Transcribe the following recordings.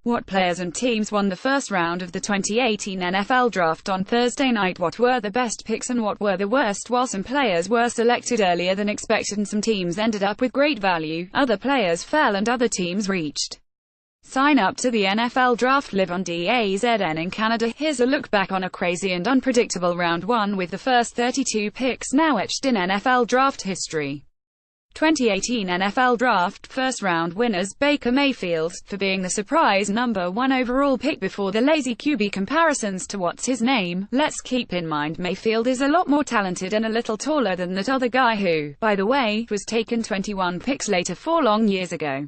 What players and teams won the first round of the 2018 NFL Draft on Thursday night? What were the best picks and what were the worst? While some players were selected earlier than expected and some teams ended up with great value, other players fell and other teams reached. Sign up to the NFL Draft live on DAZN in Canada. Here's a look back on a crazy and unpredictable round 1 with the first 32 picks now etched in NFL Draft history. 2018 NFL Draft first round winners: Baker Mayfield, for being the surprise number 1 overall pick before the lazy QB comparisons to what's his name. Let's keep in mind Mayfield is a lot more talented and a little taller than that other guy who, by the way, was taken 21 picks later 4 long years ago.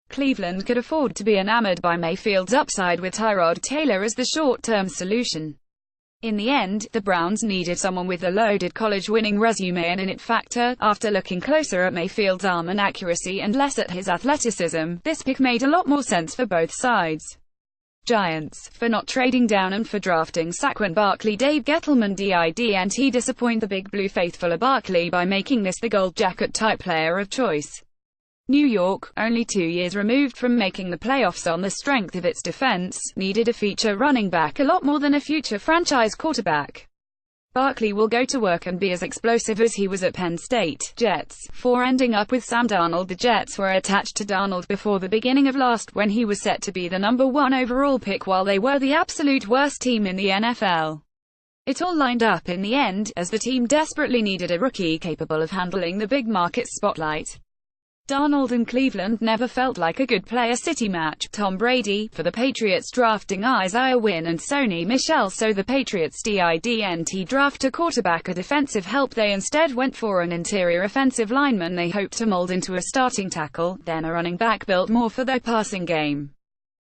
Cleveland could afford to be enamored by Mayfield's upside with Tyrod Taylor as the short-term solution. In the end, the Browns needed someone with a loaded college-winning resume and an it factor. After looking closer at Mayfield's arm and accuracy and less at his athleticism, this pick made a lot more sense for both sides. Giants, for not trading down and for drafting Saquon Barkley. Dave Gettleman didn't disappoint the Big Blue faithful of Barkley by making this the gold jacket-type player of choice. New York, only 2 years removed from making the playoffs on the strength of its defense, needed a feature running back a lot more than a future franchise quarterback. Barkley will go to work and be as explosive as he was at Penn State. Jets, for ending up with Sam Darnold. The Jets were attached to Darnold before the beginning of last when he was set to be the number 1 overall pick while they were the absolute worst team in the NFL. It all lined up in the end, as the team desperately needed a rookie capable of handling the big market spotlight. Darnold and Cleveland never felt like a good player-city match. Tom Brady, for the Patriots, drafting Isaiah Wynn and Sony Michel. So the Patriots didn't draft a quarterback or defensive help. They instead went for an interior offensive lineman they hoped to mold into a starting tackle, then a running back built more for their passing game.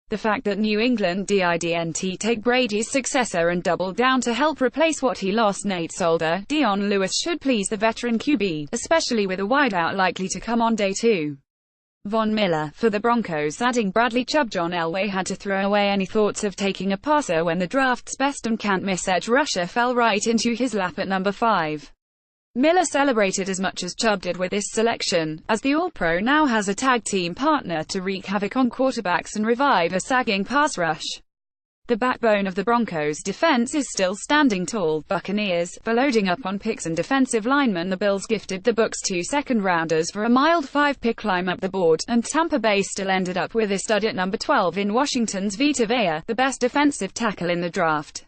The fact that New England didn't take Brady's successor and double down to help replace what he lost, Nate Solder, Dion Lewis, should please the veteran QB, especially with a wideout likely to come on day 2. Von Miller, for the Broncos, adding Bradley Chubb. John Elway had to throw away any thoughts of taking a passer when the draft's best and can't-miss edge rusher fell right into his lap at number 5. Miller celebrated as much as Chubb did with this selection, as the All-Pro now has a tag-team partner to wreak havoc on quarterbacks and revive a sagging pass rush. The backbone of the Broncos' defense is still standing tall. Buccaneers, for loading up on picks and defensive linemen. The Bills gifted the Bucs 2 second-rounders for a mild 5-pick climb up the board, and Tampa Bay still ended up with a stud at number 12 in Washington's Vita Vea, the best defensive tackle in the draft.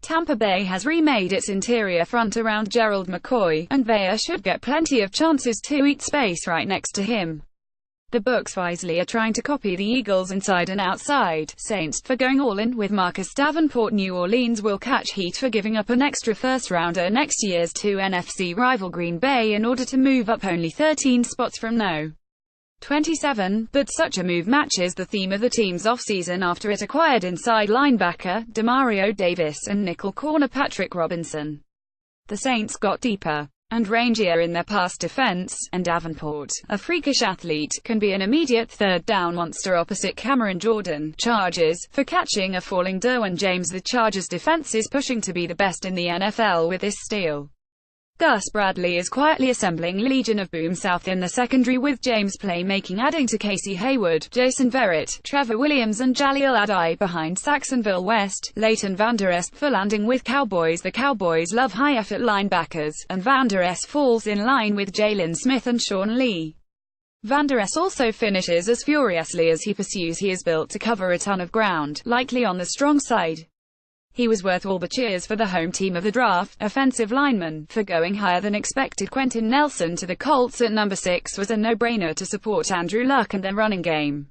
Tampa Bay has remade its interior front around Gerald McCoy, and Vea should get plenty of chances to eat space right next to him. The Bucs wisely are trying to copy the Eagles' inside and outside. Saints, for going all in with Marcus Davenport. New Orleans will catch heat for giving up an extra first-rounder next year's 2 NFC rival Green Bay in order to move up only 13 spots from No. 27, but such a move matches the theme of the team's offseason after it acquired inside linebacker Demario Davis and nickel corner Patrick Robinson. The Saints got deeper and rangier in their pass defense, and Davenport, a freakish athlete, can be an immediate third-down monster opposite Cameron Jordan. Chargers, for catching a falling Derwin James. The Chargers' defense is pushing to be the best in the NFL with this steal. Gus Bradley is quietly assembling Legion of Boom South in the secondary with James playmaking, adding to Casey Hayward, Jason Verrett, Trevor Williams and Jaleel Adai behind Saxonville West. Leighton Vander Esch, for landing with Cowboys. The Cowboys love high-effort linebackers, and Vander Esch falls in line with Jalen Smith and Sean Lee. Vander Esch also finishes as furiously as he pursues. He is built to cover a ton of ground, likely on the strong side. He was worth all the cheers for the home team of the draft. Offensive lineman, for going higher than expected. Quentin Nelson to the Colts at number 6 was a no-brainer to support Andrew Luck and their running game.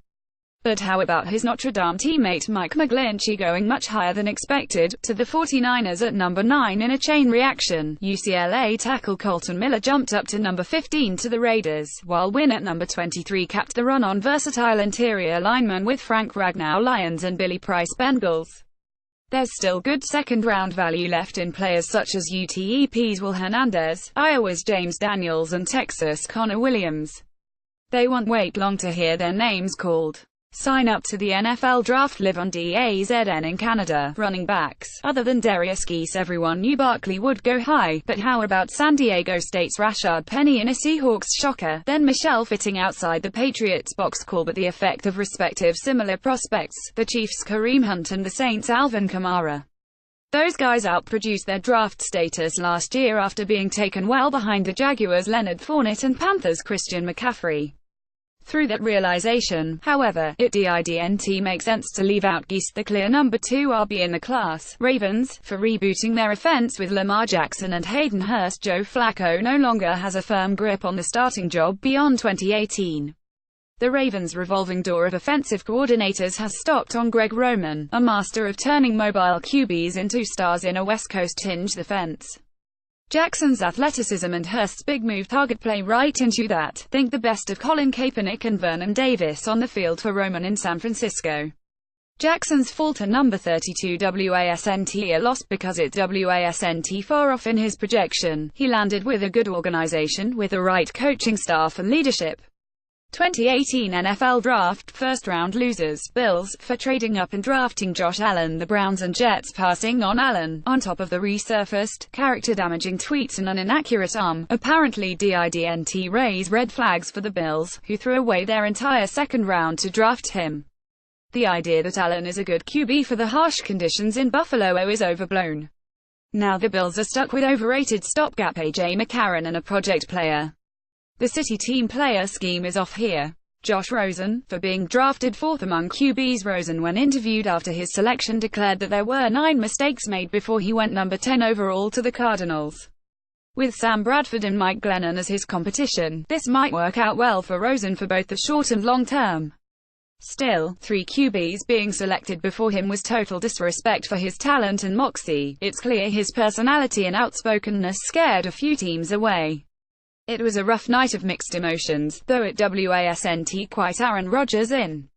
But how about his Notre Dame teammate Mike McGlinchey going much higher than expected, to the 49ers at number 9 in a chain reaction? UCLA tackle Colton Miller jumped up to number 15 to the Raiders, while Wynn at number 23 capped the run on versatile interior linemen with Frank Ragnow Lions and Billy Price Bengals. There's still good second-round value left in players such as UTEP's Will Hernandez, Iowa's James Daniels and Texas' Connor Williams. They won't wait long to hear their names called. Sign up to the NFL Draft live on DAZN in Canada. Running backs. Other than Darius Geese, everyone knew Barkley would go high, but how about San Diego State's Rashad Penny in a Seahawks shocker? Then Michelle fitting outside the Patriots box call, but the effect of respective similar prospects, the Chiefs' Kareem Hunt and the Saints' Alvin Kamara. Those guys outproduced their draft status last year after being taken well behind the Jaguars' Leonard Fournette and Panthers' Christian McCaffrey. Through that realization, however, it didn't make sense to leave out Geese, the clear number 2 RB in the class. Ravens, for rebooting their offense with Lamar Jackson and Hayden Hurst. Joe Flacco no longer has a firm grip on the starting job beyond 2018. The Ravens' revolving door of offensive coordinators has stopped on Greg Roman, a master of turning mobile QBs into stars in a West Coast-hinged offense. Jackson's athleticism and Hurst's big move target play right into that. Think the best of Colin Kaepernick and Vernon Davis on the field for Roman in San Francisco. Jackson's fall to number 32 wasn't a loss because it wasn't far off in his projection. He landed with a good organization, with the right coaching staff and leadership. 2018 NFL Draft, first-round losers, Bills, for trading up and drafting Josh Allen. The Browns and Jets passing on Allen, on top of the resurfaced, character-damaging tweets and an inaccurate apparently didn't raise red flags for the Bills, who threw away their entire second round to draft him. The idea that Allen is a good QB for the harsh conditions in Buffalo is overblown. Now the Bills are stuck with overrated stopgap A.J. McCarron and a project player. The city team player scheme is off here. Josh Rosen, for being drafted 4th among QBs. Rosen, when interviewed after his selection, declared that there were 9 mistakes made before he went number 10 overall to the Cardinals. With Sam Bradford and Mike Glennon as his competition, this might work out well for Rosen for both the short and long term. Still, 3 QBs being selected before him was total disrespect for his talent and moxie. It's clear his personality and outspokenness scared a few teams away. It was a rough night of mixed emotions, though it wasn't quite Aaron Rodgers in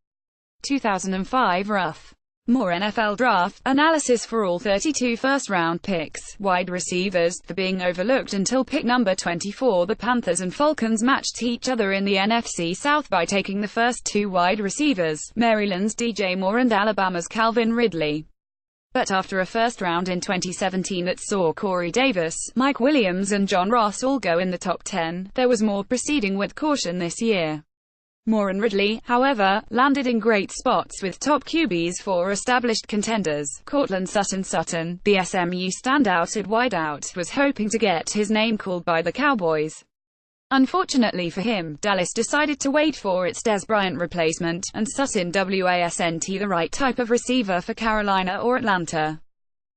2005 rough. More NFL Draft analysis for all 32 first-round picks. Wide receivers, for being overlooked until pick number 24. The Panthers and Falcons matched each other in the NFC South by taking the first 2 wide receivers, Maryland's DJ Moore and Alabama's Calvin Ridley. But after a first round in 2017 that saw Corey Davis, Mike Williams and John Ross all go in the top 10, there was more proceeding with caution this year. Moore and Ridley, however, landed in great spots with top QBs for established contenders. Courtland Sutton, the SMU standout at wideout, was hoping to get his name called by the Cowboys. Unfortunately for him, Dallas decided to wait for its Dez Bryant replacement, and Sutton wasn't the right type of receiver for Carolina or Atlanta.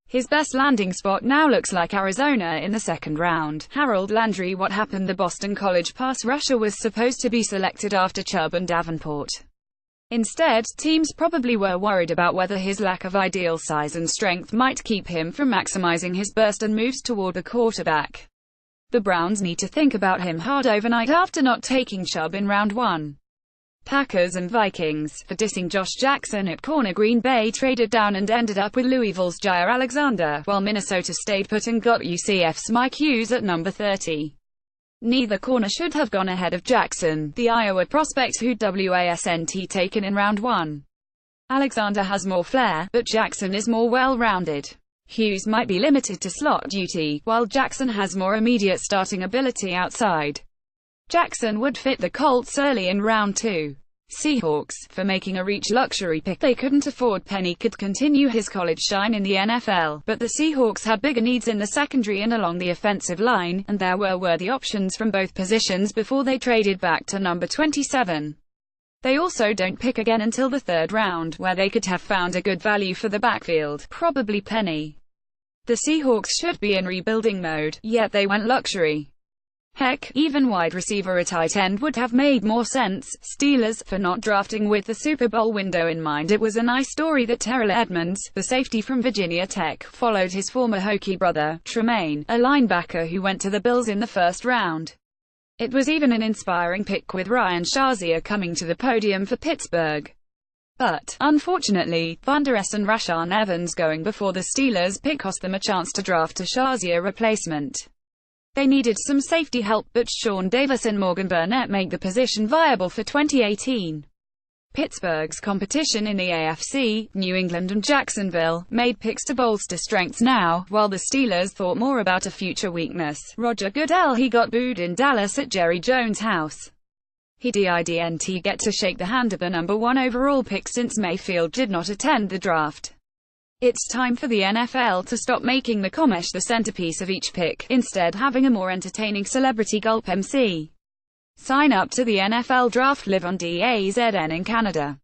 His best landing spot now looks like Arizona in the second round. Harold Landry. What happened? The Boston College pass rusher was supposed to be selected after Chubb and Davenport. Instead, teams probably were worried about whether his lack of ideal size and strength might keep him from maximizing his burst and moves toward the quarterback. The Browns need to think about him hard overnight after not taking Chubb in round 1. Packers and Vikings, for dissing Josh Jackson at corner. Green Bay traded down and ended up with Louisville's Jair Alexander, while Minnesota stayed put and got UCF's Mike Hughes at number 30. Neither corner should have gone ahead of Jackson, the Iowa prospect who'd wasn't taken in round 1. Alexander has more flair, but Jackson is more well-rounded. Hughes might be limited to slot duty, while Jackson has more immediate starting ability outside. Jackson would fit the Colts early in round 2. Seahawks, for making a reach luxury pick they couldn't afford. Penny could continue his college shine in the NFL, but the Seahawks had bigger needs in the secondary and along the offensive line, and there were worthy options from both positions before they traded back to number 27. They also don't pick again until the 3rd round, where they could have found a good value for the backfield, probably Penny. The Seahawks should be in rebuilding mode, yet they went luxury. Heck, even wide receiver at tight end would have made more sense. Steelers, for not drafting with the Super Bowl window in mind. It was a nice story that Terrell Edmunds, the safety from Virginia Tech, followed his former Hokie brother, Tremaine, a linebacker who went to the Bills in the 1st round. It was even an inspiring pick with Ryan Shazier coming to the podium for Pittsburgh. But, unfortunately, Van Der Esch and Rashaan Evans going before the Steelers pick cost them a chance to draft a Shazier replacement. They needed some safety help, but Sean Davis and Morgan Burnett make the position viable for 2018. Pittsburgh's competition in the AFC, New England and Jacksonville, made picks to bolster strengths now, while the Steelers thought more about a future weakness. Roger Goodell. He got booed in Dallas at Jerry Jones' house. He didn't get to shake the hand of the number 1 overall pick since Mayfield did not attend the draft. It's time for the NFL to stop making the commish the centerpiece of each pick, instead having a more entertaining celebrity gulp MC. Sign up to the NFL Draft Live on DAZN in Canada.